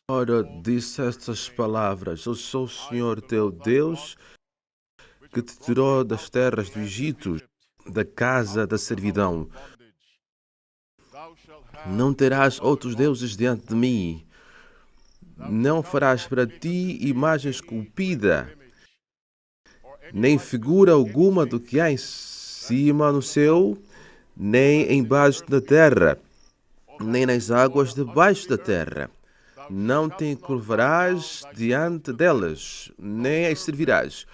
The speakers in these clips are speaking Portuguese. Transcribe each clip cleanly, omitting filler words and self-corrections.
Ora, disse estas palavras: Eu sou o Senhor teu Deus, que te tirou das terras do Egito, da casa da servidão. Não terás outros deuses diante de mim. Não farás para ti imagem esculpida, nem figura alguma do que há em cima no céu, nem embaixo da terra, nem nas águas debaixo da terra. Não te encurvarás diante delas, nem as servirás,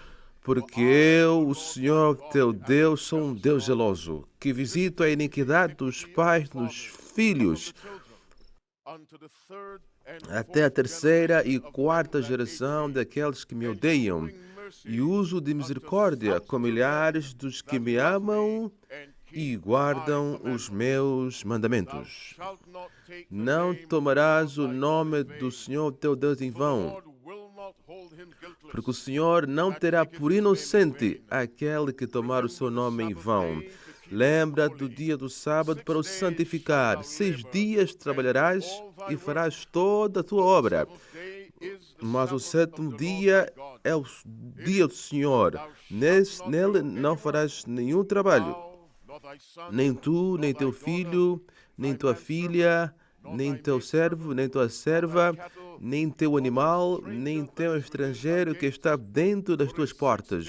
porque eu, o Senhor teu Deus, sou um Deus zeloso, que visito a iniquidade dos pais nos filhos, até a terceira e quarta geração daqueles que me odeiam, e uso de misericórdia com milhares dos que me amam e guardam os meus mandamentos. Não tomarás o nome do Senhor teu Deus em vão, porque o Senhor não terá por inocente aquele que tomar o seu nome em vão. Lembra do dia do sábado para o santificar. 6 dias trabalharás e farás toda a tua obra. Mas o sétimo dia é o dia do Senhor. Nele não farás nenhum trabalho. Nem tu, nem teu filho, nem tua filha, nem teu servo, nem tua serva, nem teu animal, nem teu estrangeiro que está dentro das tuas portas.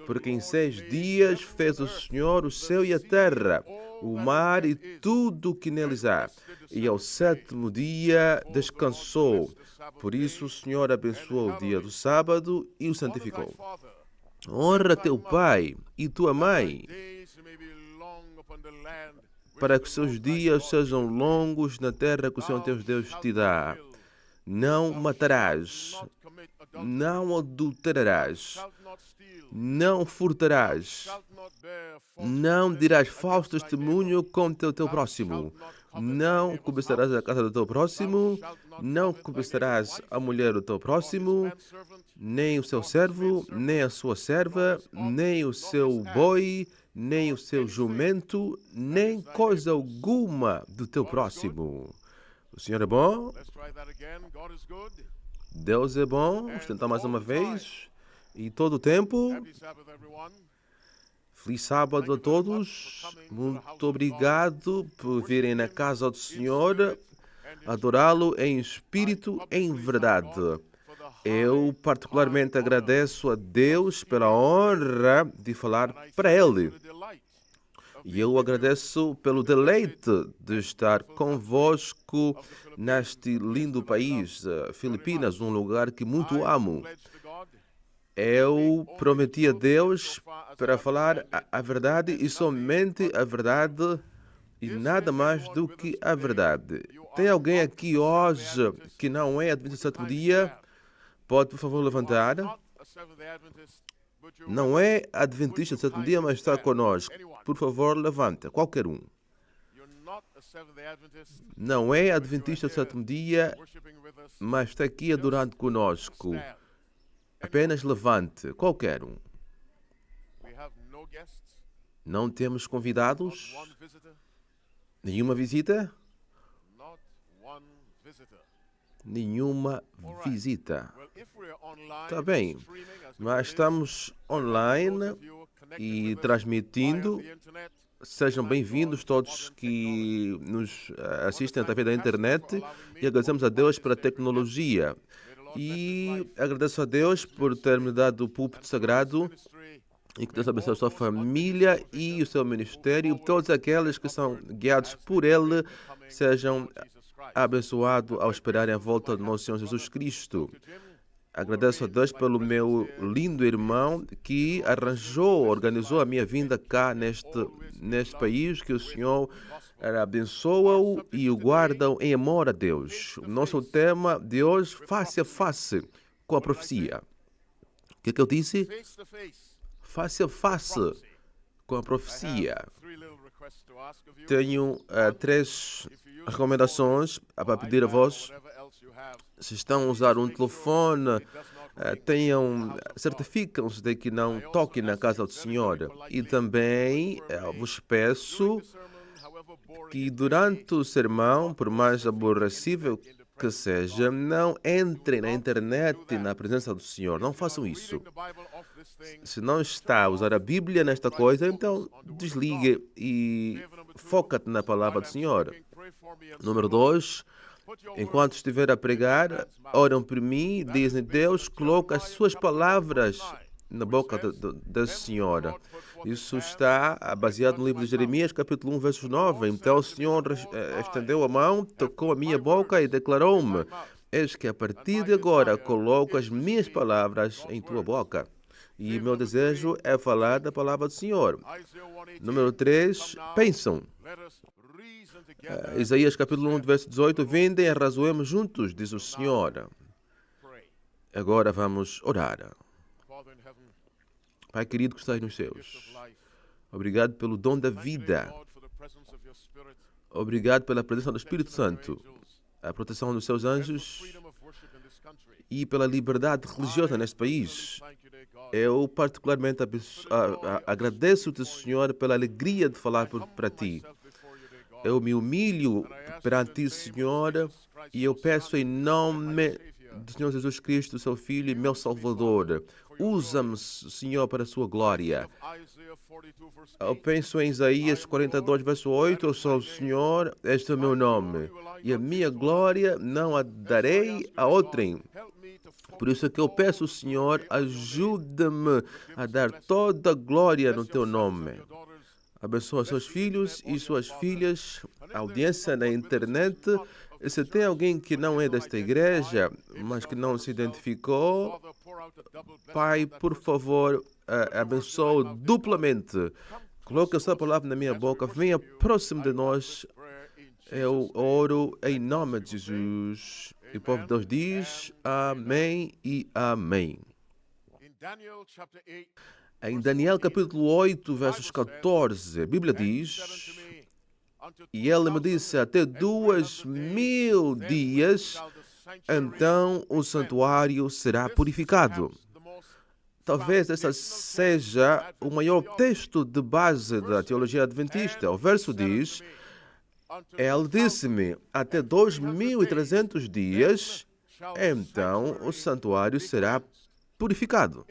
Porque em 6 dias fez o Senhor o céu e a terra, o mar e tudo o que neles há. E ao sétimo dia descansou. Por isso o Senhor abençoou o dia do sábado e o santificou. Honra teu pai e tua mãe, para que seus dias sejam longos na terra que o Senhor teu Deus te dá. Não matarás, não adulterarás, não furtarás, não dirás falso testemunho contra o teu próximo, não cobiçarás a casa do teu próximo, não cobiçarás a mulher do teu próximo, nem o seu servo, nem a sua serva, nem o seu boi, nem o seu jumento, nem coisa alguma do teu próximo. O Senhor é bom, Deus é bom. Vamos tentar mais uma vez. E todo o tempo. Feliz sábado a todos. Muito obrigado por virem na casa do Senhor, adorá-lo em espírito, em verdade. Eu particularmente agradeço a Deus pela honra de falar para Ele. E eu agradeço pelo deleite de estar convosco neste lindo país, Filipinas, um lugar que muito amo. Eu prometi a Deus para falar a verdade e somente a verdade e nada mais do que a verdade. Tem alguém aqui hoje que não é adventista do sétimo dia? Pode, por favor, levantar. Não é adventista do sétimo dia, mas está conosco. Por favor, levanta. Qualquer um. Não é adventista do sétimo dia, mas está aqui adorando conosco. Apenas levante. Qualquer um. Não temos convidados? Nenhuma visita? Nenhuma visita. Está bem, mas estamos online e transmitindo. Sejam bem-vindos todos que nos assistem através da internet e agradecemos a Deus pela tecnologia. E agradeço a Deus por ter me dado o púlpito sagrado e que Deus abençoe a sua família e o seu ministério. Todos aqueles que são guiados por Ele sejam abençoados ao esperarem a volta do nosso Senhor Jesus Cristo. Agradeço a Deus pelo meu lindo irmão que organizou a minha vinda cá neste país, que o Senhor abençoa-o e o guarda em amor a Deus. O nosso tema de hoje, face a face com a profecia. O que eu disse? Face a face com a profecia. Tenho 3 recomendações para pedir a vós. Se estão a usar um telefone, certificam-se de que não toquem na casa do Senhor. E também vos peço que durante o sermão, por mais aborrecível que seja, não entrem na internet na presença do Senhor. Não façam isso. Se não está a usar a Bíblia nesta coisa, então desligue e foca-te na palavra do Senhor. Número 2, enquanto estiver a pregar, oram por mim, dizem, Deus coloca as suas palavras na boca da Senhora. Isso está baseado no livro de Jeremias, capítulo 1, versos 9. Então o Senhor estendeu a mão, tocou a minha boca e declarou-me, eis que a partir de agora coloco as minhas palavras em tua boca. E meu desejo é falar da palavra do Senhor. Número 3, pensam. Isaías capítulo 1, verso 18, vindem e arrazoemos juntos, diz o Senhor. Agora vamos orar. Pai querido que estás nos céus, obrigado pelo dom da vida. Obrigado pela presença do Espírito Santo, a proteção dos seus anjos e pela liberdade religiosa neste país. Eu particularmente agradeço-te, Senhor, pela alegria de falar para ti. Eu me humilho perante ti, Senhor, e eu peço em nome do Senhor Jesus Cristo, seu Filho e meu Salvador. Usa-me, Senhor, para a sua glória. Eu penso em Isaías 42, verso 8, eu sou o Senhor, este é o meu nome, e a minha glória não a darei a outrem. Por isso é que eu peço, Senhor, ajuda-me a dar toda a glória no teu nome. Abençoa seus filhos e suas filhas, a audiência na internet. Se tem alguém que não é desta igreja, mas que não se identificou, Pai, por favor, abençoe duplamente. Coloque a sua palavra na minha boca, venha próximo de nós. Eu oro em nome de Jesus. E o povo de Deus diz amém e amém. Em Daniel capítulo 8, versos 14, a Bíblia diz, e ele me disse, até 2000 dias, então o santuário será purificado. Talvez esse seja o maior texto de base da teologia adventista. O verso diz, ele disse-me, até 2300 dias, então o santuário será purificado.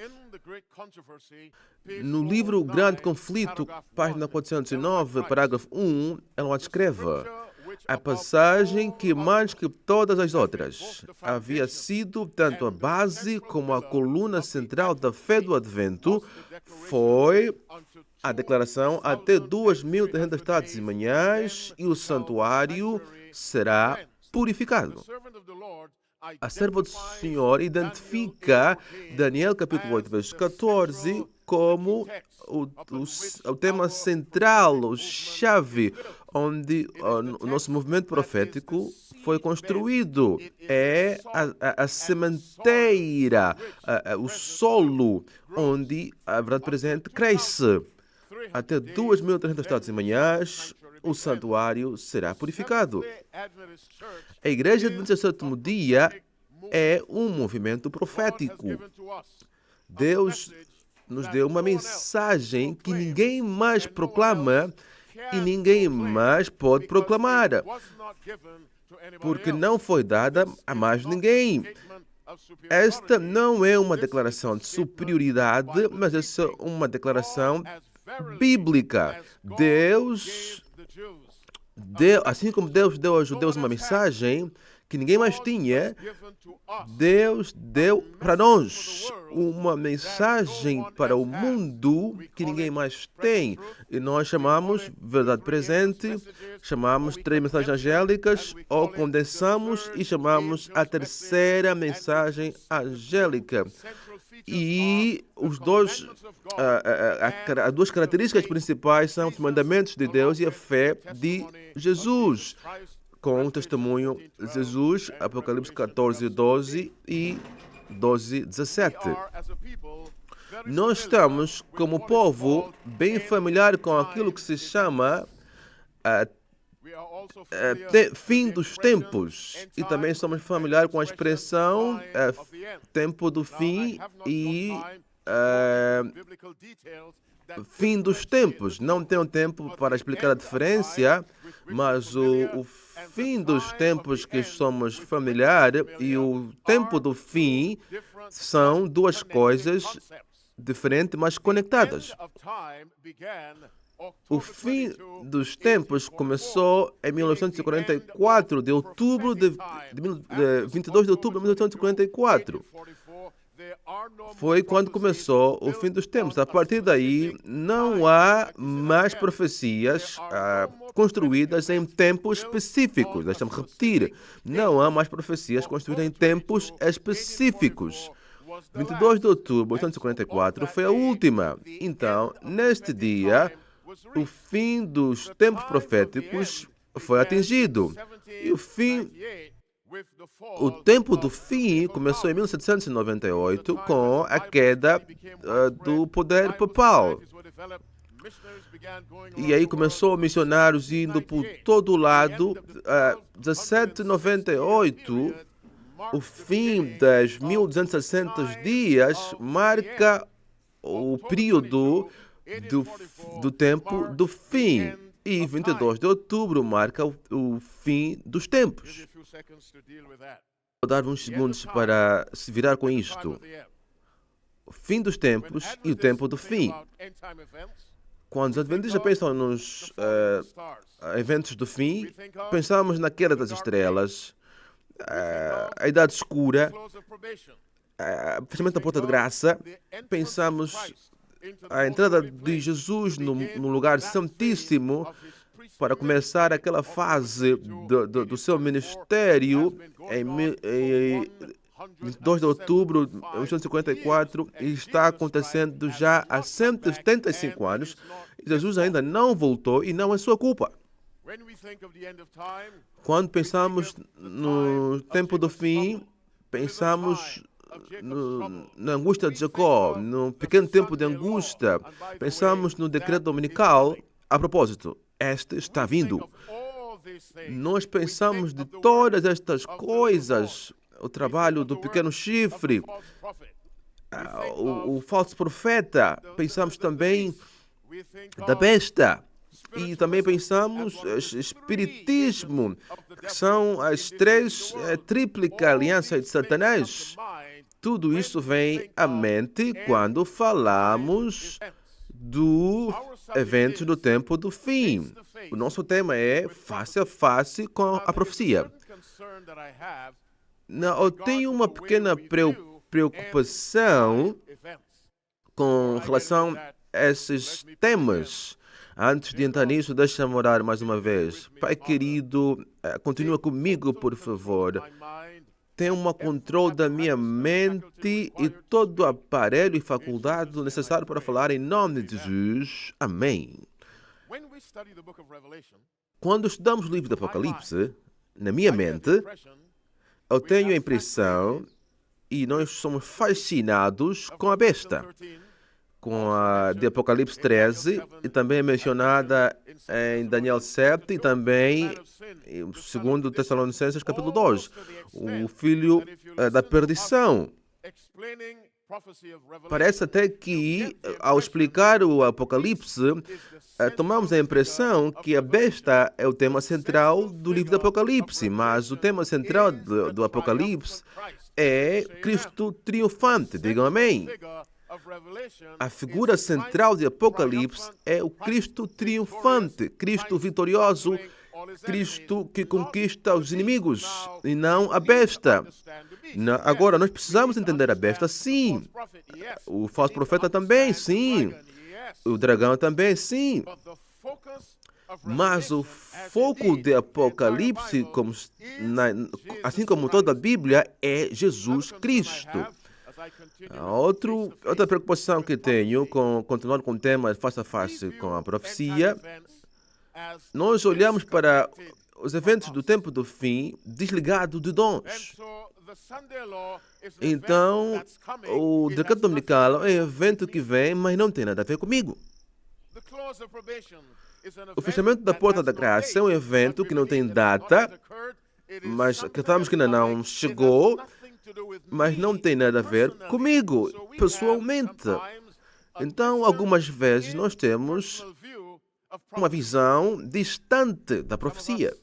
No livro Grande Conflito, página 409, parágrafo 1, ela descreve a passagem que, mais que todas as outras, havia sido tanto a base como a coluna central da fé do Advento, foi a declaração até 2300 tardes e manhãs e o santuário será purificado. A serva do Senhor identifica Daniel capítulo 8, verso 14 como o tema central, o chave, onde o nosso movimento profético foi construído. É a sementeira, o solo onde a verdade presente cresce. Até 2300 tardes e manhãs, o santuário será purificado. A Igreja Adventista do Sétimo Dia é um movimento profético. Deus nos deu uma mensagem que ninguém mais proclama e ninguém mais pode proclamar, porque não foi dada a mais ninguém. Esta não é uma declaração de superioridade, mas essa é uma declaração bíblica. Assim como Deus deu aos judeus uma mensagem que ninguém mais tinha, Deus deu para nós uma mensagem para o mundo que ninguém mais tem. E nós chamamos verdade presente, chamamos 3 mensagens angélicas, ou condensamos e chamamos a terceira mensagem angélica. E as duas características principais são os mandamentos de Deus e a fé de Jesus, com o testemunho de Jesus, Apocalipse 14, 12 e 12, 17. Nós estamos, como povo, bem familiar com aquilo que se chama fim dos tempos, e também somos familiares com a expressão tempo do fim e fim dos tempos. Não tenho tempo para explicar a diferença, mas o fim dos tempos que somos familiares e o tempo do fim são duas coisas diferentes, mas conectadas. O fim dos tempos começou em 1944, de outubro de 22 de outubro de 1944. Foi quando começou o fim dos tempos. A partir daí, não há mais profecias construídas em tempos específicos. Deixa-me repetir. Não há mais profecias construídas em tempos específicos. 22 de outubro de 1944 foi a última. Então, neste dia, o fim dos tempos proféticos foi atingido. E o tempo do fim começou em 1798 com a queda do poder papal. E aí começou missionários indo por todo lado. 1798, o fim das 1260 dias, marca o período do tempo do fim. E 22 de outubro marca o fim dos tempos. Vou dar uns segundos para se virar com isto. O fim dos tempos e o tempo do fim. Quando os adventistas pensam nos eventos do fim, pensamos na queda das estrelas, a idade escura, o fechamento da porta de graça, pensamos a entrada de Jesus no lugar santíssimo para começar aquela fase do seu ministério em 22 de outubro de 1954 e está acontecendo já há 175 anos. Jesus ainda não voltou e não é sua culpa. Quando pensamos no tempo do fim, pensamos na angústia de Jacó, no pequeno tempo de angústia. Pensamos no decreto dominical. A propósito, este está vindo. Nós pensamos de todas estas coisas, o trabalho do pequeno chifre, o falso profeta. Pensamos também da besta. E também pensamos espiritismo, que são as três tríplica aliança de Satanás. Tudo isso vem à mente quando falamos do evento do tempo do fim. O nosso tema é face a face com a profecia. Eu tenho uma pequena preocupação com relação a esses temas. Antes de entrar nisso, deixa-me orar mais uma vez. Pai querido, continua comigo, por favor. Tenha um controle da minha mente e todo o aparelho e faculdade necessário para falar em nome de Jesus. Amém. Quando estudamos o livro do Apocalipse, na minha mente, eu tenho a impressão, e nós somos fascinados com a besta, com a de Apocalipse 13, e também é mencionada em Daniel 7, e também em 2 Tessalonicenses capítulo 2, o filho da perdição. Parece até que, ao explicar o Apocalipse, tomamos a impressão que a besta é o tema central do livro do Apocalipse, mas o tema central do Apocalipse é Cristo triunfante. Digam amém. A figura central de Apocalipse é o Cristo triunfante, Cristo vitorioso, Cristo que conquista os inimigos, e não a besta. Agora, nós precisamos entender a besta, sim. O falso profeta também, sim. O dragão também, sim. Mas o foco de Apocalipse, assim como toda a Bíblia, é Jesus Cristo. Outra preocupação que tenho, continuando com o tema face a face com a profecia, nós olhamos para os eventos do tempo do fim desligados de dons. Então, o decreto dominical é um evento que vem, mas não tem nada a ver comigo. O fechamento da porta da graça é um evento que não tem data, mas acreditamos que ainda não chegou, mas não tem nada a ver comigo, pessoalmente. Então, algumas vezes nós temos uma visão distante da profecia.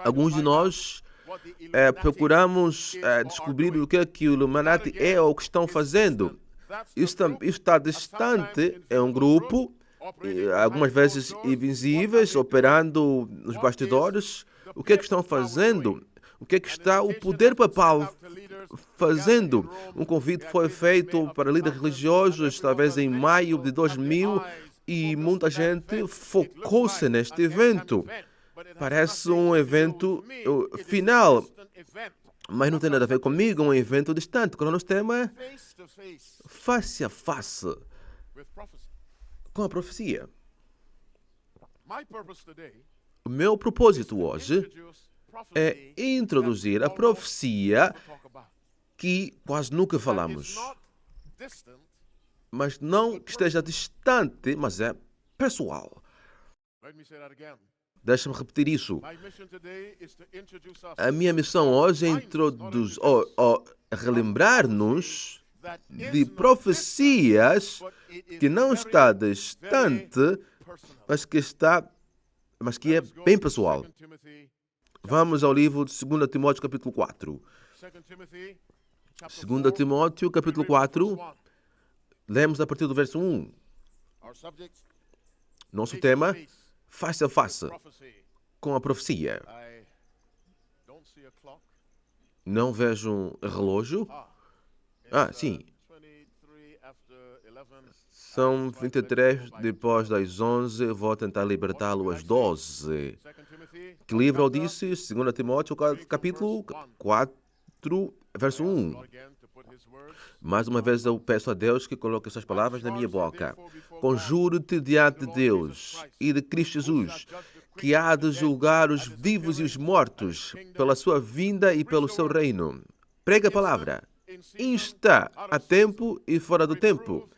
Alguns de nós procuramos descobrir o que o Illuminati é ou o que estão fazendo. Isso está distante, é um grupo, algumas vezes invisíveis, operando nos bastidores. O que estão fazendo? O que está o poder papal fazendo? Um convite foi feito para líderes religiosos, talvez em maio de 2000, e muita gente focou-se neste evento. Parece um evento final, mas não tem nada a ver comigo, é um evento distante. Qual é o nosso tema? Face a face com a profecia. O meu propósito hoje é introduzir a profecia que quase nunca falamos. Mas não que esteja distante, mas é pessoal. Deixa-me repetir isso. A minha missão hoje é introduzir, relembrar-nos de profecias que não está distante, mas que é bem pessoal. Vamos ao livro de 2 Timóteo, capítulo 4. 2 Timóteo, capítulo 4, lemos a partir do verso 1. Nosso tema, face a face com a profecia. Não vejo um relógio. Sim. São 23 depois das 11. Vou tentar libertá-lo às 12. Que livro eu disse? 2 Timóteo, capítulo 4, verso 1. Mais uma vez eu peço a Deus que coloque essas palavras na minha boca. Conjuro-te diante de Deus e de Cristo Jesus, que há de julgar os vivos e os mortos pela sua vinda e pelo seu reino. Prega a palavra. Insta a tempo e fora do tempo.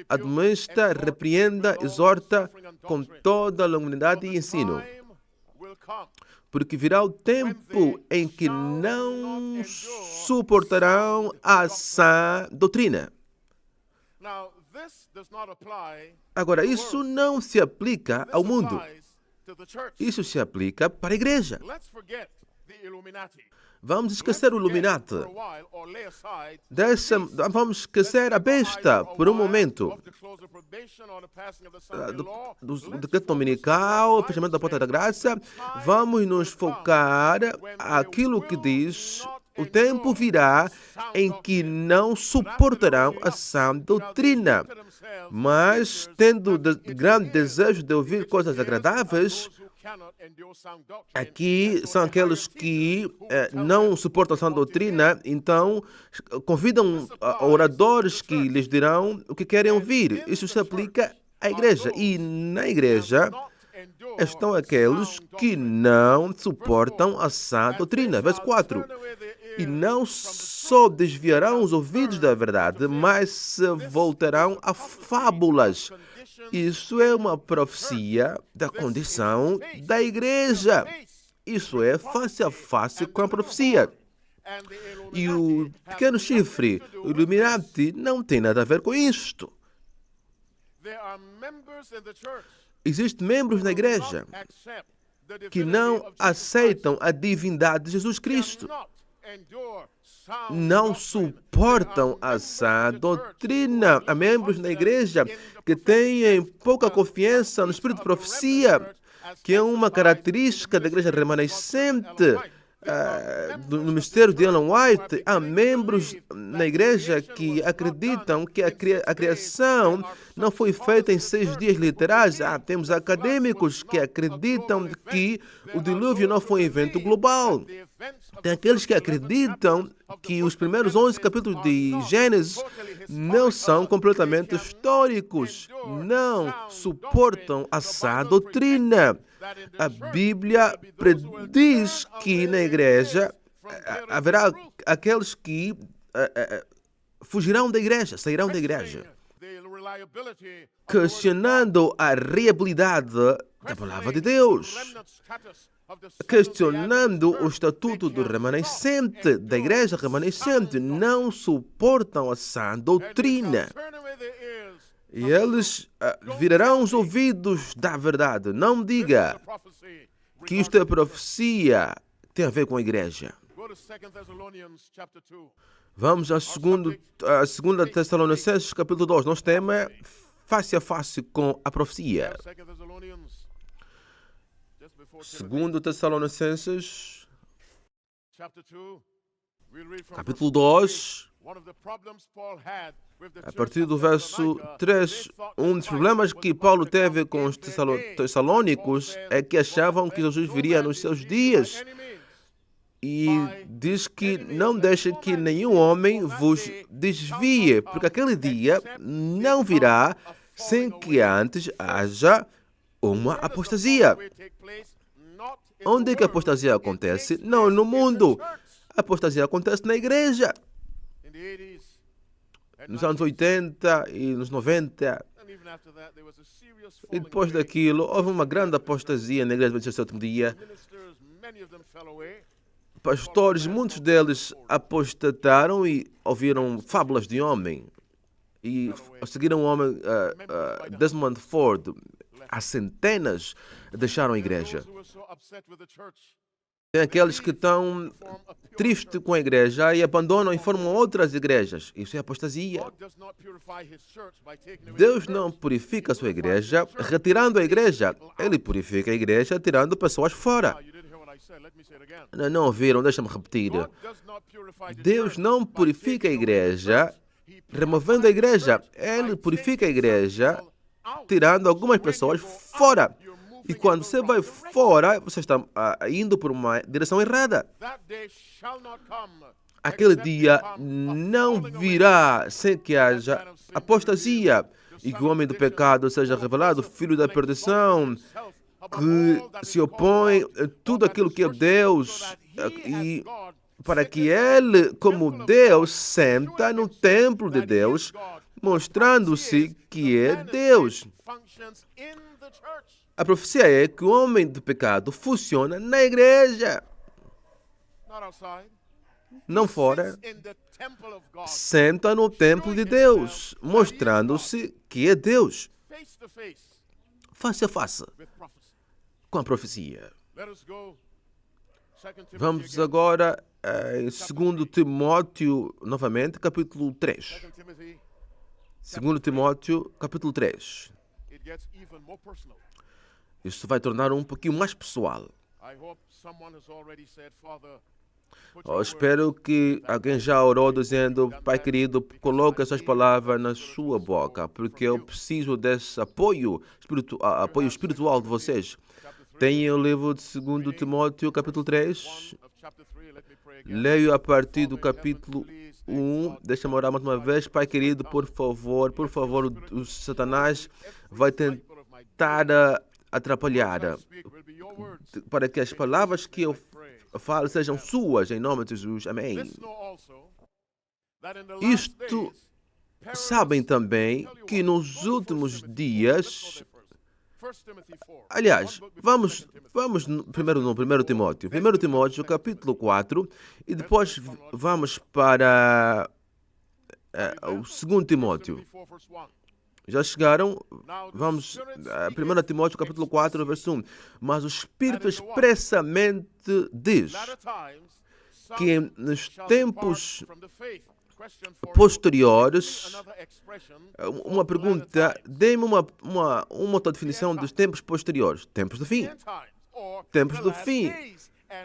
Admoesta, repreenda, exorta com toda a longanimidade e ensino. Porque virá o tempo em que não suportarão a sã doutrina. Agora, isso não se aplica ao mundo. Isso se aplica para a igreja. Vamos esquecer o Illuminati. Vamos esquecer a besta por um momento. Do decreto dominical, fechamento da porta da graça. Vamos nos focar aquilo que diz: o tempo virá em que não suportarão a sã doutrina, mas tendo grande desejo de ouvir coisas agradáveis. Aqui são aqueles que não suportam a sã doutrina, então convidam oradores que lhes dirão o que querem ouvir. Isso se aplica à igreja. E na igreja estão aqueles que não suportam a sã doutrina. Verso 4. E não só desviarão os ouvidos da verdade, mas se voltarão a fábulas. Isso é uma profecia da condição da igreja. Isso é face a face com a profecia. E o pequeno chifre, o Illuminati, não tem nada a ver com isto. Existem membros na igreja que não aceitam a divindade de Jesus Cristo. Não suportam a sã doutrina. Há membros na igreja que têm pouca confiança no espírito de profecia, que é uma característica da igreja remanescente. No mistério de Ellen White, há membros na igreja que acreditam que a criação não foi feita em 6 dias literais. Temos acadêmicos que acreditam que o dilúvio não foi um evento global. Tem aqueles que acreditam que os primeiros 11 capítulos de Gênesis não são completamente históricos. Não suportam a sã doutrina. A Bíblia prediz que na igreja haverá aqueles que fugirão da igreja, sairão da igreja, questionando a reliabilidade da palavra de Deus, questionando o estatuto do remanescente, da igreja remanescente. Não suportam a sã doutrina. E eles virarão os ouvidos da verdade. Não diga que isto é profecia. tem a ver com a igreja. Vamos a 2 Tessalonicenses, capítulo 2. Nosso tema é face a face com a profecia. 2 Tessalonicenses, capítulo 2, a partir do verso 3, um dos problemas que Paulo teve com os tessalônicos é que achavam que Jesus viria nos seus dias. E diz que não deixe que nenhum homem vos desvie, porque aquele dia não virá sem que antes haja uma apostasia. Onde é que a apostasia acontece? Não no mundo. A apostasia acontece na igreja. Nos anos 80 e nos 90. E depois daquilo, houve uma grande apostasia na igreja do sétimo dia. Pastores, muitos deles apostataram e ouviram fábulas de homem. E seguiram o homem Desmond Ford. Há centenas deixaram a igreja. Tem aqueles que estão tristes com a igreja e abandonam e formam outras igrejas. Isso é apostasia. Deus não purifica a sua igreja retirando a igreja. Ele purifica a igreja tirando pessoas fora. Não ouviram? Deixa-me repetir. Deus não purifica a igreja removendo a igreja. Ele purifica a igreja tirando algumas pessoas fora. E quando você vai fora, você está indo por uma direção errada. Aquele dia não virá sem que haja apostasia e que o homem do pecado seja revelado, filho da perdição, que se opõe a tudo aquilo que é Deus, e para que ele, como Deus, senta no templo de Deus, mostrando-se que é Deus. A profecia é que o homem do pecado funciona na igreja, não fora. Senta no templo de Deus, mostrando-se que é Deus, face a face com a profecia. Vamos agora em 2 Timóteo, novamente, capítulo 3. 2 Timóteo, capítulo 3. Isso vai tornar um pouquinho mais pessoal. Eu espero que alguém já orou dizendo: Pai querido, coloque essas palavras na sua boca, porque eu preciso desse apoio espiritual de vocês. Tenho o livro de 2 Timóteo, capítulo 3. Leio a partir do capítulo 1. Deixa-me orar mais uma vez. Pai querido, por favor, o Satanás vai tentar atrapalhar para que as palavras que eu falo sejam suas, em nome de Jesus. Amém. Isto sabem também que nos últimos dias... Aliás, vamos primeiro no 1 Timóteo. 1 Timóteo, capítulo 4, e depois vamos para o 2 Timóteo. Já chegaram? Vamos a 1 Timóteo, capítulo 4, verso 1. Mas o Espírito expressamente diz que nos tempos posteriores... Uma pergunta, dê-me uma outra definição dos tempos posteriores. Tempos do fim. Tempos do fim.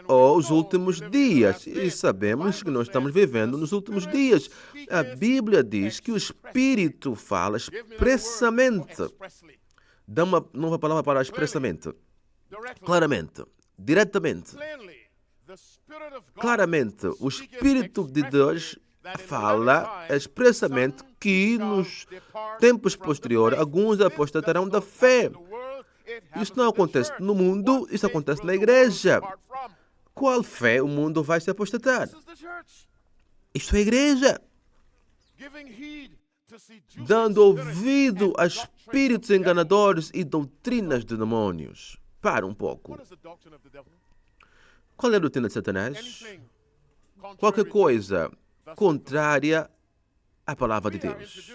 Ou os últimos dias. E sabemos que nós estamos vivendo nos últimos dias. A Bíblia diz que o Espírito fala expressamente. Dá uma nova palavra para expressamente. Claramente. Diretamente. Claramente. O Espírito de Deus fala expressamente que nos tempos posteriores alguns apostatarão da fé. Isso não acontece no mundo, isso acontece na igreja. Qual fé o mundo vai se apostatar? Isto é a igreja. Dando ouvido a espíritos enganadores e doutrinas de demônios. Para um pouco. Qual é a doutrina de Satanás? Qualquer coisa contrária à palavra de Deus.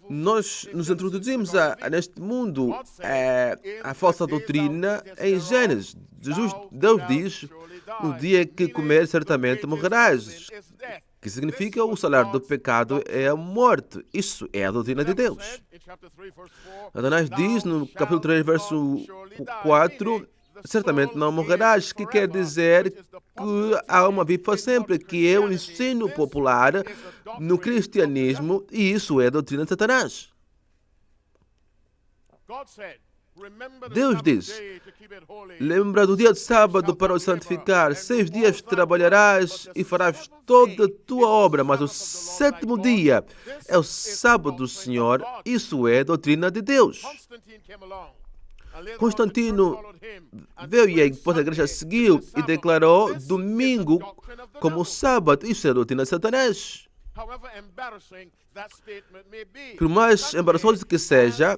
Nós nos introduzimos neste mundo a falsa doutrina em Gênesis. Deus diz, no dia que comer, certamente morrerás. Que significa o salário do pecado é a morte. Isso é a doutrina de Deus. Satanás diz no capítulo 3, verso 4, certamente não morrerás, que quer dizer que há uma vida para sempre, que é o ensino popular no cristianismo, e isso é a doutrina de Satanás. Deus diz, lembra do dia de sábado para o santificar, 6 dias trabalharás e farás toda a tua obra, mas o 7º dia é o sábado do Senhor, isso é a doutrina de Deus. Constantino veio e depois a igreja seguiu e declarou domingo como sábado, isso é a doutrina de Satanás. Por mais embaraçoso que seja,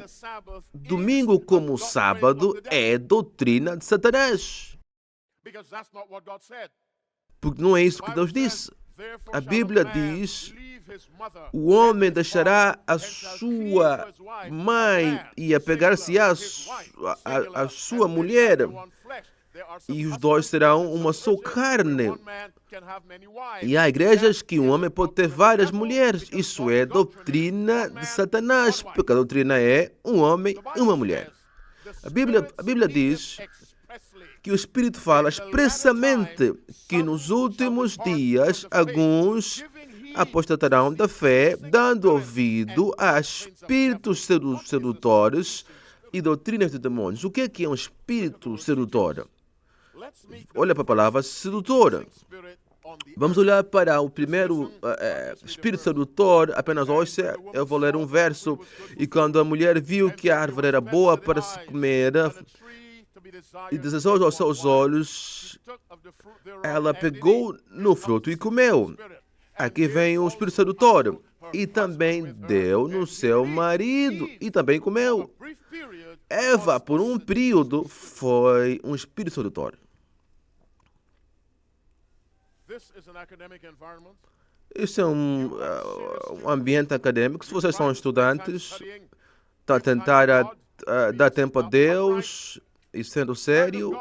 domingo como sábado é doutrina de Satanás. Porque não é isso que Deus disse. A Bíblia diz, o homem deixará a sua mãe e apegar-se-á à sua mulher, e os dois serão uma só carne. E há igrejas que um homem pode ter várias mulheres. Isso é doutrina de Satanás, porque a doutrina é um homem e uma mulher. A Bíblia diz que o Espírito fala expressamente que nos últimos dias alguns apostatarão da fé, dando ouvido a espíritos sedutores e doutrinas de demônios. O que é um espírito sedutor? Olha para a palavra sedutor. Vamos olhar para o primeiro espírito sedutor. Apenas hoje eu vou ler um verso. E quando a mulher viu que a árvore era boa para se comer e desejou aos seus olhos, ela pegou no fruto e comeu. Aqui vem o espírito sedutor. E também deu no seu marido e também comeu. Eva, por um período, foi um espírito sedutor. Isso é um ambiente acadêmico. Se vocês são estudantes, estão a tentar dar tempo a Deus e sendo sério,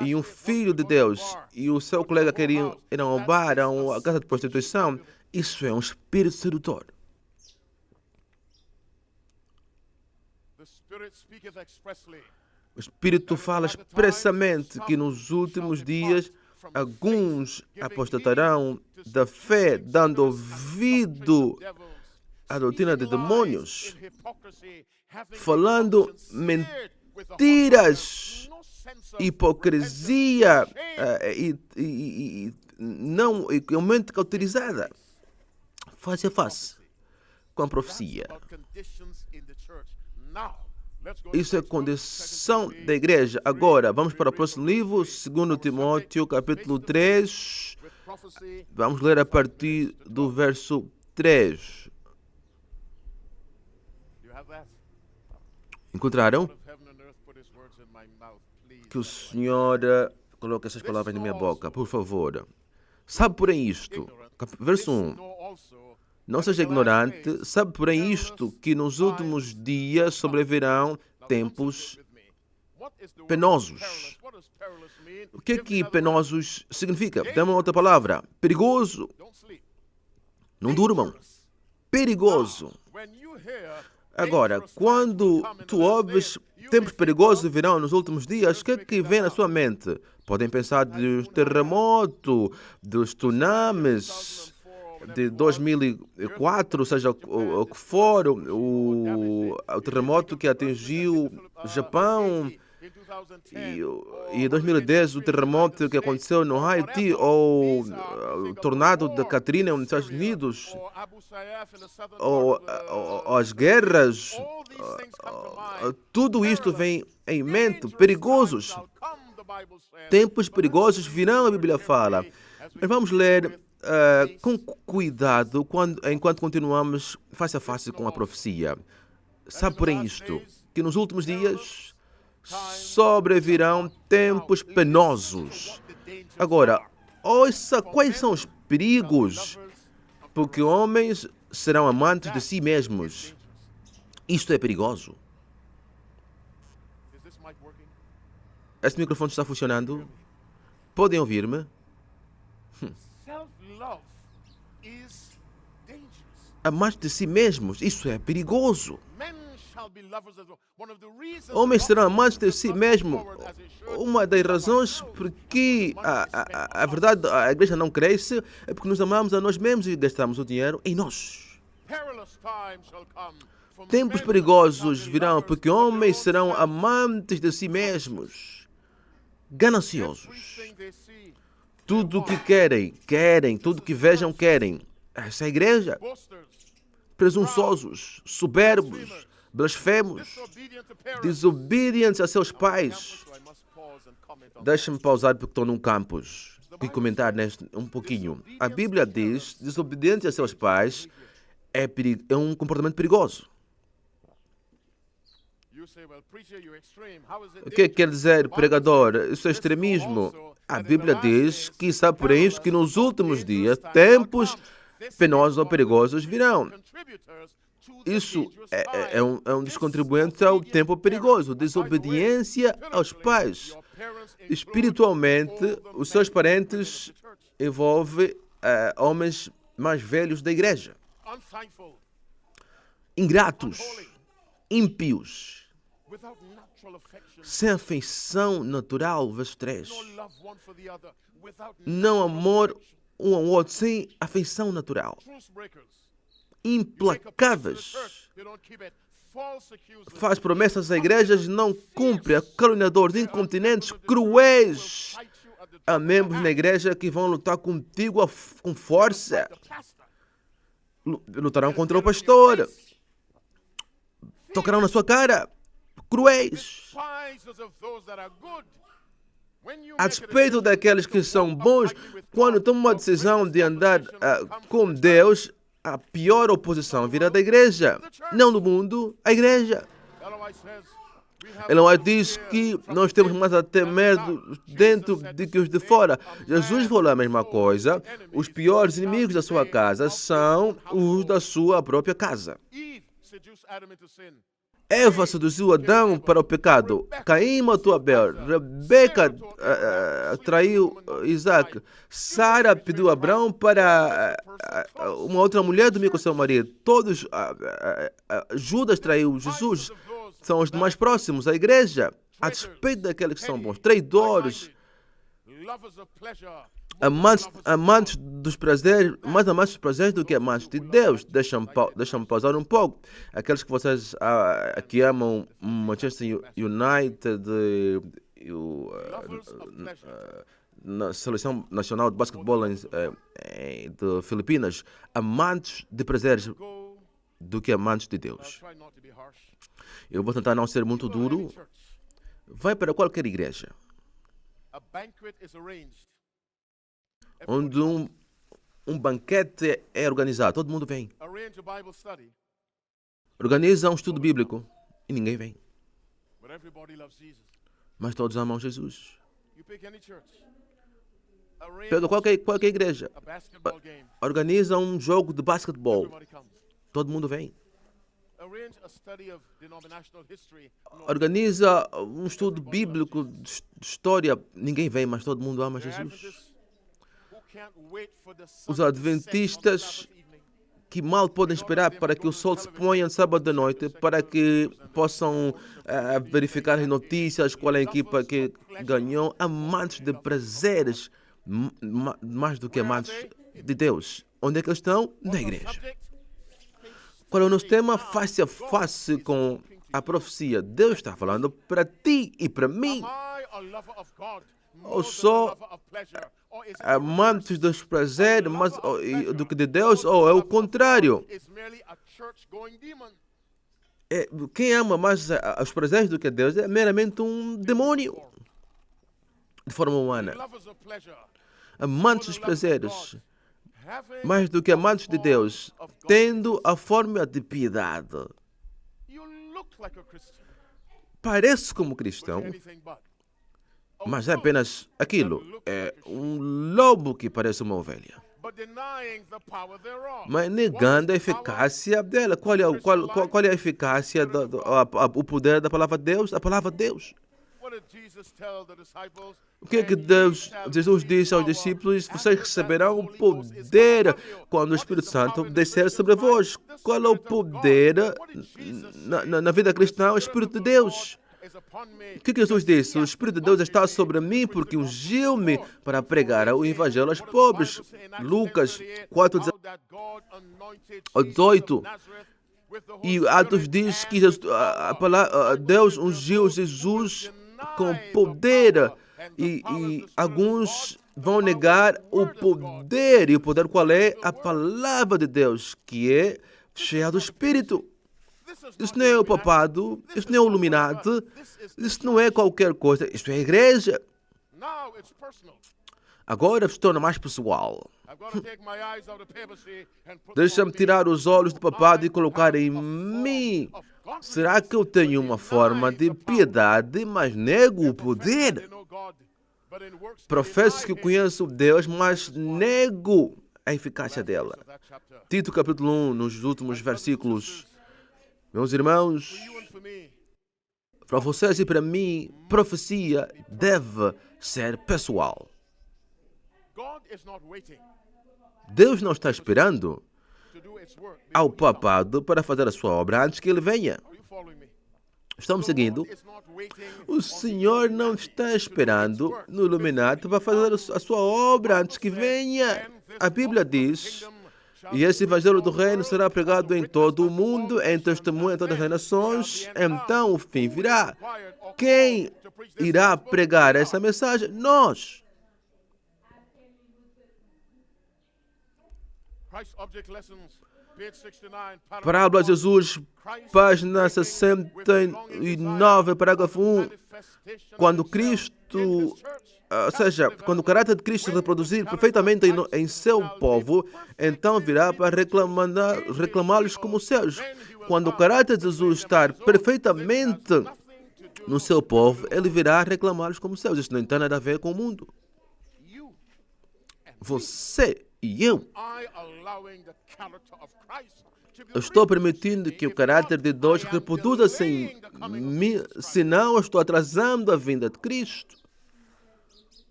e um filho de Deus e o seu colega queriam ir a um bar, a uma casa de prostituição, isso é um espírito sedutor. O Espírito fala expressamente que nos últimos dias alguns apostatarão da fé, dando ouvido à doutrina de demônios, falando mentiras, hipocrisia e mente cauterizada, face a face com a profecia. Isso é a condição da igreja. Agora, vamos para o próximo livro, 2 Timóteo, capítulo 3. Vamos ler a partir do verso 3. Encontraram? Que o Senhor coloque essas palavras na minha boca, por favor. Sabe porém isto, verso 1. Não seja ignorante, sabe porém isto, que nos últimos dias sobrevirão tempos penosos. O que é que penosos significa? Dê uma outra palavra. Perigoso. Não durmam. Perigoso. Agora, quando tu ouves tempos perigosos virão nos últimos dias, o que é que vem na sua mente? Podem pensar dos terremotos, dos tsunamis de 2004, seja o que for, o terremoto que atingiu o Japão, e em 2010 o terremoto que aconteceu no Haiti, ou o tornado da Katrina nos Estados Unidos, ou as guerras, tudo isto vem em mente, perigosos. Tempos perigosos virão, a Bíblia fala. Mas vamos ler com cuidado enquanto continuamos face a face com a profecia. Sabe porém isto, que nos últimos dias sobrevirão tempos penosos. Agora, ouça quais são os perigos, porque homens serão amantes de si mesmos. Isto é perigoso. Este microfone está funcionando? Podem ouvir-me? Amar de si mesmos, isso é perigoso. Homens serão amantes de si mesmos. Uma das razões porque a verdade, a igreja não cresce é porque nos amamos a nós mesmos e gastamos o dinheiro em nós. Tempos perigosos virão porque homens serão amantes de si mesmos, gananciosos. Tudo o que querem, tudo que vejam, querem. Essa é a igreja. Presunçosos, soberbos, blasfemos, desobedientes a seus pais. Deixa-me pausar porque estou num campus e comentar neste um pouquinho. A Bíblia diz, desobediente a seus pais é um comportamento perigoso. O que quer dizer, pregador? Isso é extremismo. A Bíblia diz que está por isso que nos últimos dias, tempos penosos ou perigosos virão. Isso é um dos contribuintes ao tempo perigoso. Desobediência aos pais. Espiritualmente, os seus parentes envolvem homens mais velhos da igreja. Ingratos, ímpios, sem afeição natural, verso 3. Não amor um ao outro, sem afeição natural. Implacáveis. Faz promessas às igrejas e não cumpre. Caluniadores, incontinentes, cruéis. Há membros na igreja que vão lutar contigo com força. Lutarão contra o pastor. Tocarão na sua cara. Cruéis. A despeito daqueles que são bons, quando tomam uma decisão de andar com Deus, a pior oposição virá da igreja. Não do mundo, a igreja. Ellen White diz que nós temos mais a temer dentro de que os de fora. Jesus falou a mesma coisa. Os piores inimigos da sua casa são os da sua própria casa. Eva seduziu Adão para o pecado. Caim matou Abel. Rebeca traiu Isaac. Sara pediu Abraão para uma outra mulher dormir com seu marido. Judas traiu Jesus. São os mais próximos, a igreja. A despeito daqueles que são bons. Traidores. Amantes dos prazeres, mais amantes dos prazeres do que amantes de Deus. Deixa-me pausar um pouco. Aqueles que vocês que amam Manchester United, na Seleção Nacional de Basquetebol de Filipinas, amantes de prazeres do que amantes de Deus. Eu vou tentar não ser muito duro. Vai para qualquer igreja onde um banquete é organizado. Todo mundo vem. Organiza um estudo bíblico e ninguém vem. Mas todos amam Jesus. Pega qualquer igreja. Organiza um jogo de basquetebol. Todo mundo vem. Organiza um estudo bíblico de história. Ninguém vem, mas todo mundo ama Jesus. Os adventistas que mal podem esperar para que o sol se ponha no sábado de noite, para que possam verificar as notícias, qual é a equipa que ganhou, amantes de prazeres, mais do que amantes de Deus. Onde é que eles estão? Na igreja. Qual é o nosso tema? Face a face com a profecia. Deus está falando para ti e para mim. Ou só amantes dos prazeres do que de Deus, ou é o contrário. Quem ama mais os prazeres do que Deus é meramente um demônio de forma humana. Amantes dos prazeres, mais do que amantes de Deus, tendo a forma de piedade. Parece como cristão, mas é apenas aquilo. É um lobo que parece uma ovelha. mas negando a eficácia dela. Qual é a eficácia, o poder da palavra de Deus? A palavra de Deus. O que é que Jesus disse aos discípulos? Vocês receberão o poder quando o Espírito Santo descer sobre vós. Qual é o poder na vida cristã? O Espírito de Deus. O que Jesus disse? O Espírito de Deus está sobre mim porque ungiu-me para pregar o Evangelho aos pobres. Lucas 4:18. E Atos diz que Deus ungiu Jesus com poder. E alguns vão negar o poder. E o poder qual é? A palavra de Deus, que é cheia do Espírito. Isso não é o papado, isso não é o Illuminati, isso não é qualquer coisa, isso é a igreja. Agora se torna mais pessoal. Deixa-me tirar os olhos do papado e colocar em mim. Será que eu tenho uma forma de piedade, mas nego o poder? Professo que conheço Deus, mas nego a eficácia dela. Tito capítulo 1, nos últimos versículos. Meus irmãos, para vocês e para mim, profecia deve ser pessoal. Deus não está esperando ao papado para fazer a sua obra antes que ele venha. Estamos seguindo? O Senhor não está esperando no Illuminati para fazer a sua obra antes que venha. A Bíblia diz: e esse evangelho do reino será pregado em todo o mundo, em testemunho em todas as nações, então o fim virá. Quem irá pregar essa mensagem? Nós. Parábola de Jesus, página 69, parágrafo 1. Quando Cristo, ou seja, quando o caráter de Cristo se reproduzir perfeitamente em seu povo, então virá para reclamá-los como seus. Quando o caráter de Jesus estar perfeitamente no seu povo, ele virá reclamá-los como seus. Isso não tem nada a ver com o mundo. Você e eu estou permitindo que o caráter de Deus reproduza-se em mim, senão eu estou atrasando a vinda de Cristo.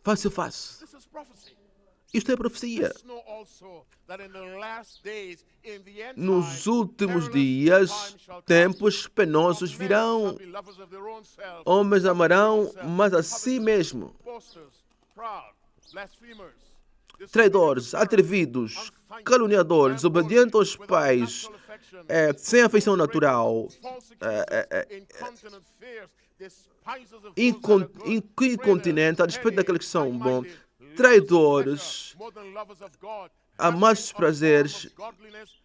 Face a face. Isto é profecia. Nos últimos dias, tempos penosos virão. Homens amarão, mas a si mesmo. Traidores, atrevidos, caluniadores, obedientes aos pais, sem afeição natural, incontinente a respeito daqueles que são bons, traidores, amantes dos prazeres,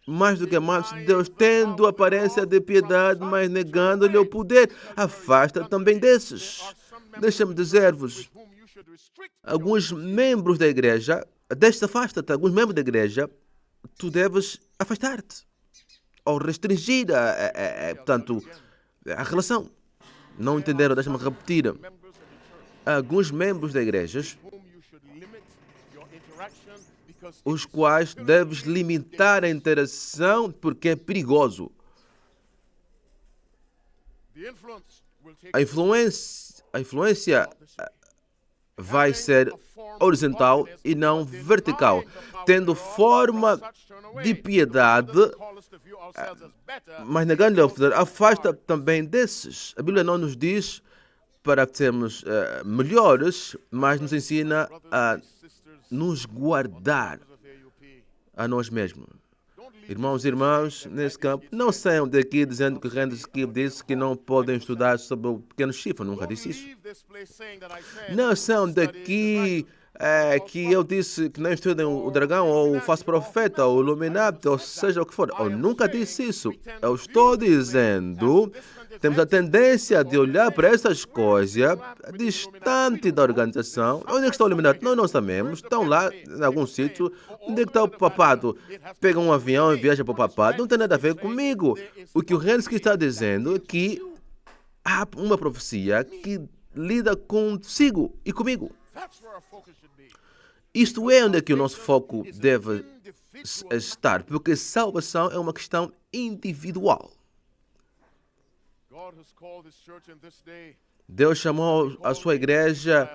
mais do que amantes de Deus, tendo aparência de piedade, mas negando-lhe o poder. Afasta também desses. Deixa-me dizer-vos, alguns membros da igreja, afasta-te, alguns membros da igreja, tu deves afastar-te ou restringir portanto, a relação. Não entenderam? Deixa-me repetir. Alguns membros da igreja, os quais deves limitar a interação porque é perigoso. A influência vai ser horizontal e não vertical, tendo forma de piedade, mas negando-lhe o poder. Afasta também desses. A Bíblia não nos diz para sermos melhores, mas nos ensina a nos guardar a nós mesmos. Irmãos e irmãs, nesse campo, não saiam daqui dizendo que Randy Skip disse que não podem estudar sobre o pequeno chifre. Nunca disse isso. Não saiam daqui que eu disse que não estudem o dragão, ou o falso profeta, ou o Illuminati, ou seja o que for. Eu nunca disse isso. Eu estou dizendo, temos a tendência de olhar para essas coisas distante da organização. Onde é que está o Illuminati? Nós não sabemos. Estão lá, em algum sítio. Onde é que está o papado? Pega um avião e viaja para o papado. Não tem nada a ver comigo. O que o Hensky está dizendo é que há uma profecia que lida consigo e comigo. Isto é onde é que o nosso foco deve estar, porque salvação é uma questão individual. Deus chamou a sua igreja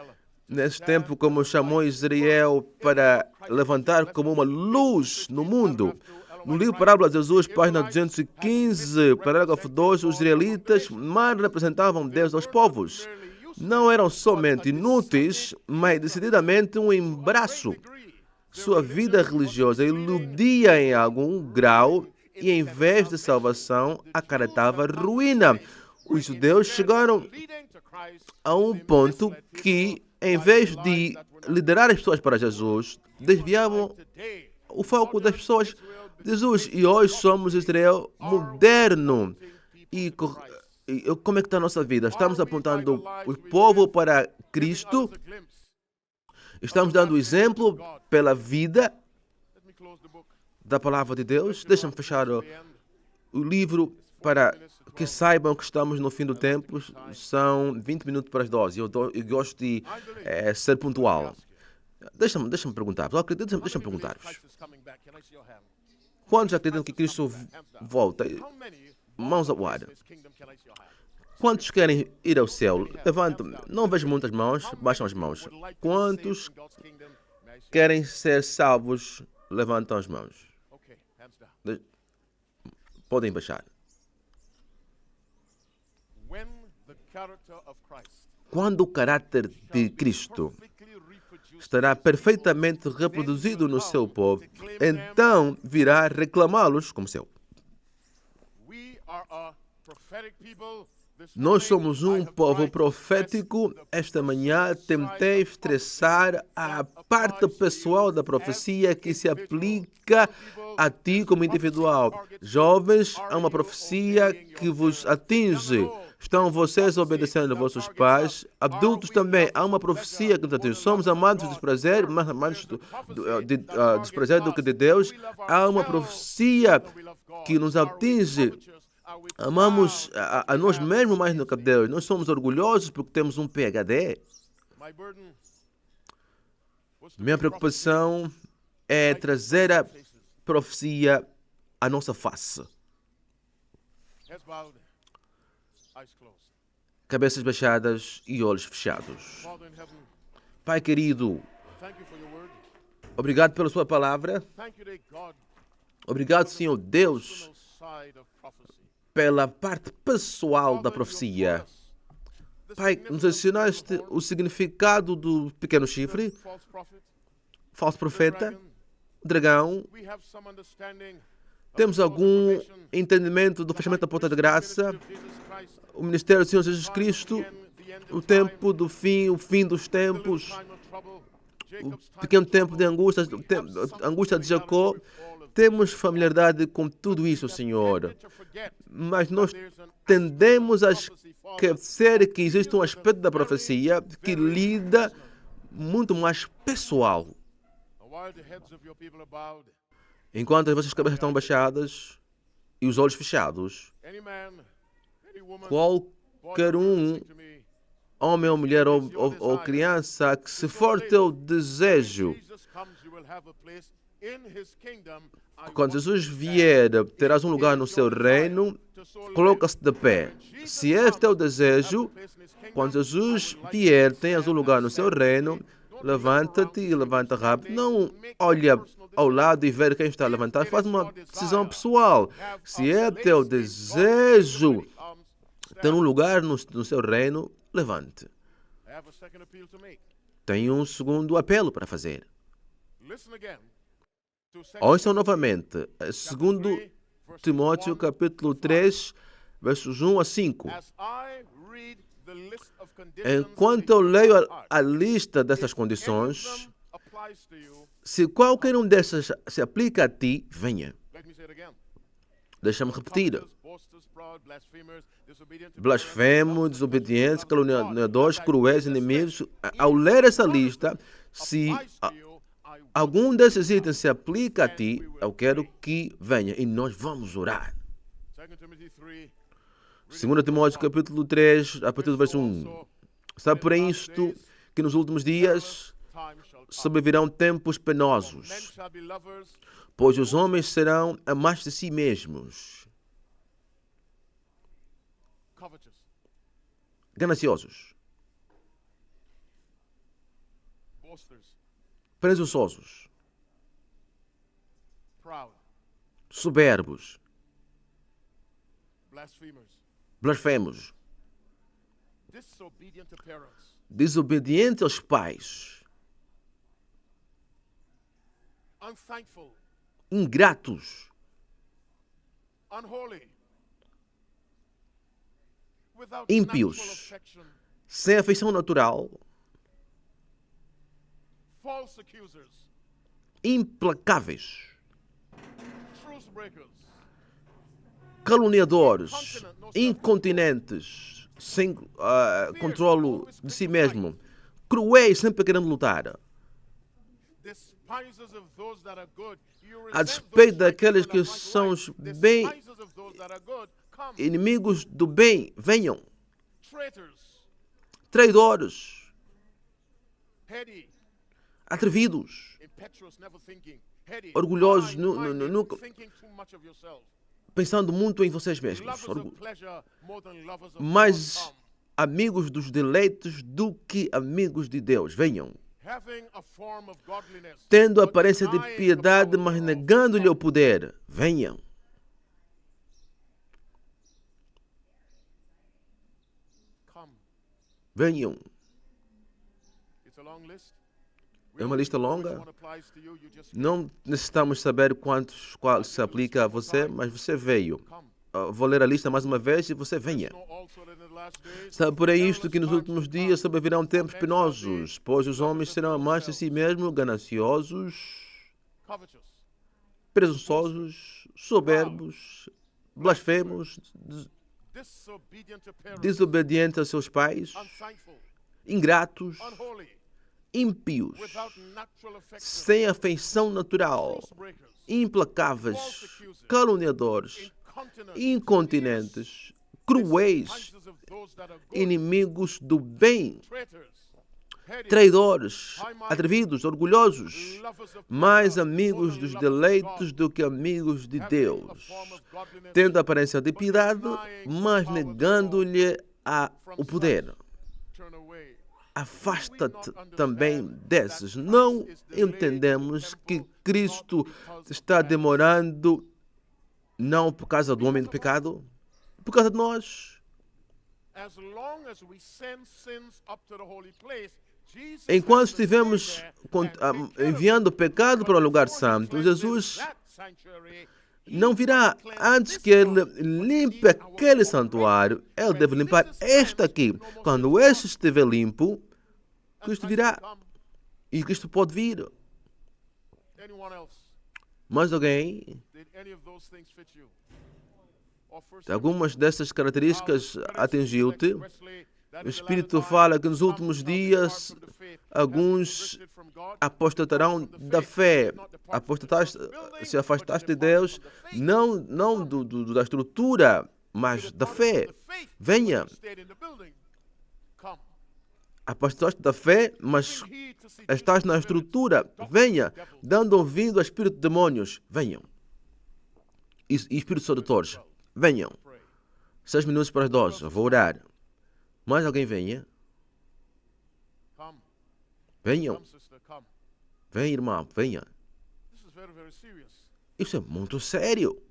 nesse tempo como chamou Israel para levantar como uma luz no mundo. No livro Parábolas de Jesus, página 215, parágrafo 2, os israelitas mais representavam Deus aos povos. Não eram somente inúteis, mas decididamente um embaraço. Sua vida religiosa iludia em algum grau e, em vez de salvação, acarretava ruína. Os judeus chegaram a um ponto que, em vez de liderar as pessoas para Jesus, desviavam o foco das pessoas de Jesus. E hoje somos Israel moderno. E como é que está a nossa vida? Estamos apontando o povo para Cristo. Estamos dando exemplo pela vida da palavra de Deus. Deixa-me fechar o livro para que saibam que estamos no fim do tempo. São 20 minutos para as 12. Eu gosto de ser pontual. Deixa-me perguntar-vos. Deixa-me perguntar-vos. Quantos acreditam que Cristo volta? Mãos ao ar. Quantos querem ir ao céu? Levantem. Não vejo muitas mãos. Baixam as mãos. Quantos querem ser salvos? Levantam as mãos. Podem baixar. Quando o caráter de Cristo estará perfeitamente reproduzido no seu povo, então virá reclamá-los como seu. Nós somos um povo profético. Esta manhã tentei estressar a parte pessoal da profecia que se aplica a ti como individual. Jovens, há uma profecia que vos atinge. Estão vocês obedecendo aos vossos pais? Adultos também, há uma profecia que nos atinge. Somos amados de desprazer, mais amados de desprazer do que de Deus. Há uma profecia que nos atinge. Amamos a nós mesmos mais do que a Deus. Nós somos orgulhosos porque temos um PhD. Minha preocupação é trazer a profecia à nossa face. Cabeças baixadas e olhos fechados. Pai querido, obrigado pela sua palavra. Obrigado, Senhor Deus, pela parte pessoal da profecia. Pai, nos ensinaste o significado do pequeno chifre, falso profeta, dragão. Temos algum entendimento do fechamento da porta de graça, o ministério do Senhor Jesus Cristo, o tempo do fim, o fim dos tempos, o pequeno tempo de angústia, a angústia de Jacó. Temos familiaridade com tudo isso, Senhor, mas nós tendemos a esquecer que existe um aspecto da profecia que lida muito mais pessoal. Enquanto as vossas cabeças estão baixadas e os olhos fechados, qualquer um, homem ou mulher ou criança, que se for teu desejo, quando Jesus vier, terás um lugar no seu reino, coloca-se de pé. Se é teu desejo, quando Jesus vier, tenhas um lugar no seu reino, levanta-te e levanta rápido. Não olha ao lado e ver quem está a levantar. Faz uma decisão pessoal. Se é teu desejo ter um lugar no seu reino, levante. Tenho um segundo apelo para fazer. Ouçam novamente, 2 Timóteo capítulo 3, versos 1 a 5. Enquanto eu leio a lista dessas condições, se qualquer um dessas se aplica a ti, venha. Deixa-me repetir. Blasfemos, desobedientes, caluniadores, cruéis, inimigos. Ao ler essa lista, se algum desses itens se aplica a ti, eu quero que venha e nós vamos orar. 2 Timóteo capítulo 3, a partir do verso 1. Sabe por isto que nos últimos dias sobrevirão tempos penosos, pois os homens serão amantes de si mesmos, gananciosos, presunçosos, soberbos, blasfemos, desobedientes aos pais, ingratos, ímpios, sem afeição natural, implacáveis, caluniadores, incontinentes, sem controlo de si mesmo, cruéis, sempre querendo lutar, a despeito daqueles que são os bem inimigos do bem, venham, traidores, atrevidos, orgulhosos, nunca pensando muito em vocês mesmos, mais amigos dos deleitos do que amigos de Deus, venham, tendo a aparência de piedade, mas negando-lhe o poder, venham. Venham. É uma lista longa. Não necessitamos saber qual se aplica a você, mas você veio. Vou ler a lista mais uma vez e você venha. Sabe por aí isto que nos últimos dias sobrevirão tempos penosos, pois os homens serão amantes de si mesmos, gananciosos, presunçosos, soberbos, blasfemos, desobedientes a seus pais, ingratos, ímpios, sem afeição natural, implacáveis, caluniadores, incontinentes, cruéis, inimigos do bem, traidores, atrevidos, orgulhosos, mais amigos dos deleitos do que amigos de Deus, tendo a aparência de piedade, mas negando-lhe o poder. Afasta-te também desses. Não entendemos que Cristo está demorando, não por causa do homem do pecado, por causa de nós. Enquanto estivemos enviando o pecado para o lugar santo, Jesus não virá antes que ele limpe aquele santuário. Ele deve limpar este aqui. Quando este estiver limpo, Cristo virá. E Cristo pode vir. Mais alguém? Algumas dessas características atingiu-te? O Espírito fala que nos últimos dias alguns apostatarão da fé. Se afastaste de Deus, não da estrutura, mas da fé. Venha. Apostaste da fé, mas estás na estrutura. Venha. Dando ouvido ao espírito de demônios. Venham. E espíritos sedutores. Venham. 6 minutos para as 12. Vou orar. Mais alguém venha? Venham. Venha, irmã, venha. Isso é muito sério.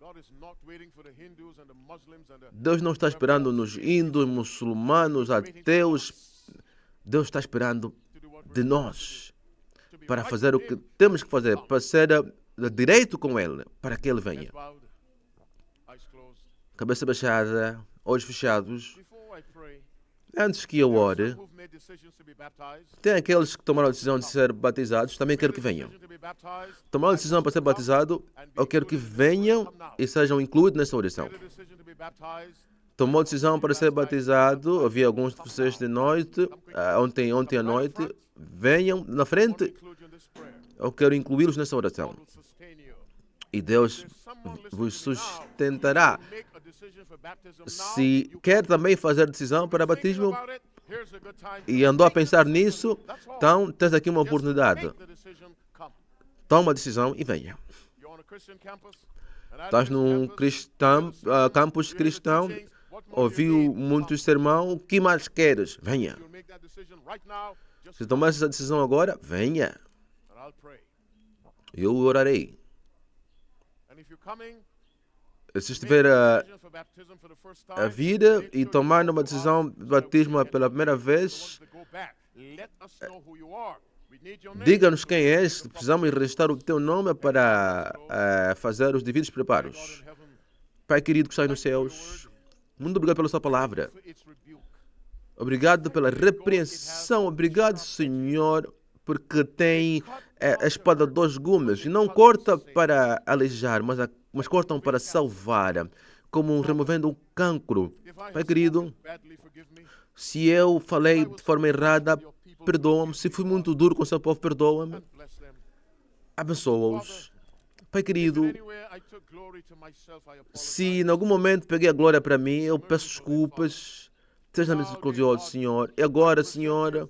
Deus não está esperando nos hindus, muçulmanos, ateus. Deus está esperando de nós para fazer o que temos que fazer, para ser direito com Ele, para que Ele venha. Cabeça baixada, olhos fechados. Antes que eu ore, tem aqueles que tomaram a decisão de ser batizados, também quero que venham. Tomaram a decisão para ser batizado, eu quero que venham e sejam incluídos nessa oração. Tomou a decisão para ser batizado, eu vi alguns de vocês de noite, ontem à noite, venham na frente, eu quero incluí-los nessa oração. E Deus vos sustentará. Se quer também fazer decisão para batismo, e andou a pensar nisso, então tens aqui uma oportunidade. Toma a decisão e venha. Estás num campus cristão, ouviu muitos sermão, o que mais queres? Venha. Se tomar essa decisão agora, venha. Eu orarei. Se estiver a vida e tomar uma decisão de batismo pela primeira vez, diga-nos quem és, precisamos registrar o teu nome para fazer os devidos preparos. Pai querido que estás nos céus, muito obrigado pela sua palavra. Obrigado pela repreensão. Obrigado, Senhor, porque tem a espada de dois gumes. E não corta para aleijar, mas cortam para salvar, como removendo um cancro. Pai querido, se eu falei de forma errada, perdoa-me. Se fui muito duro com o seu povo, perdoa-me. Abençoa-os. Pai querido, se em algum momento peguei a glória para mim, eu peço desculpas. Seja misericordioso, Senhor. E agora, Senhor,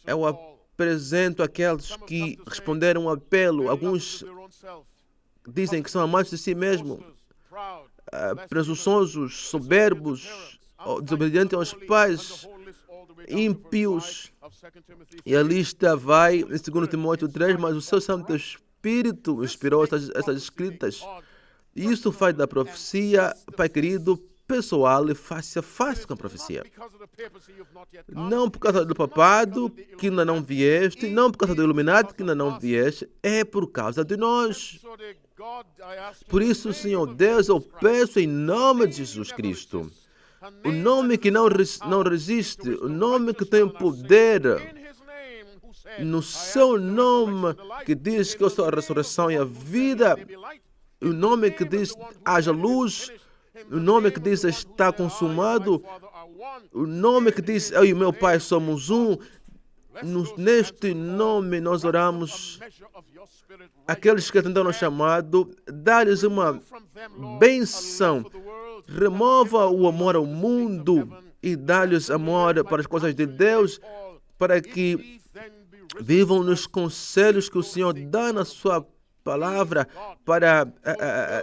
eu apresento aqueles que responderam ao apelo. Alguns dizem que são amantes de si mesmos, presunçosos, soberbos, desobedientes aos pais, ímpios. E a lista vai em 2 Timóteo 3, mas o seu Santo Espírito inspirou essas escritas. E isso faz da profecia, Pai querido, pessoal e face a face com a profecia. Não por causa do papado que ainda não vieste, não por causa do iluminado que ainda não vieste, é por causa de nós. Por isso, Senhor Deus, eu peço em nome de Jesus Cristo, o nome que não resiste, o nome que tem poder, no seu nome que diz que eu sou a ressurreição e a vida, o nome que diz haja luz, o nome que diz está consumado, o nome que diz eu e meu Pai somos um. Neste nome nós oramos. Aqueles que atenderam ao chamado, dá-lhes uma benção. Remova o amor ao mundo e dá-lhes amor para as coisas de Deus, para que vivam nos conselhos que o Senhor dá na sua palavra, para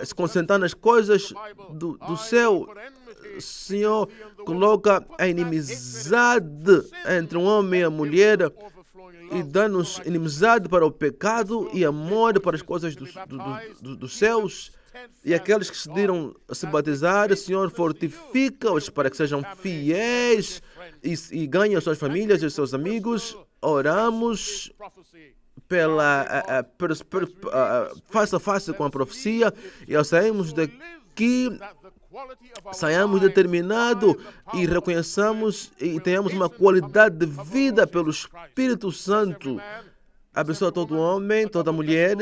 se concentrar nas coisas do céu. Senhor, coloca a inimizade entre um homem e a mulher e dá-nos inimizade para o pecado e amor para as coisas dos céus. E aqueles que decidiram se batizar, Senhor, fortifica-os para que sejam fiéis e ganhem as suas famílias e os seus amigos. Oramos face a face com a profecia e ao sairmos daqui, saiamos determinados e reconheçamos e tenhamos uma qualidade de vida pelo Espírito Santo. Abençoa todo homem, toda mulher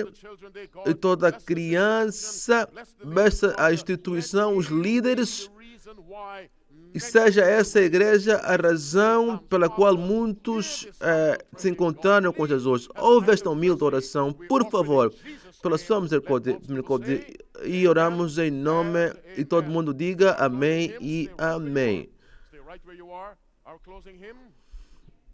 e toda criança, abençoa a instituição, os líderes, e seja essa igreja a razão pela qual muitos se encontraram com Jesus. Ouve esta humilde oração, por favor, pela sua misericórdia, e oramos em nome, e todo mundo diga amém e amém.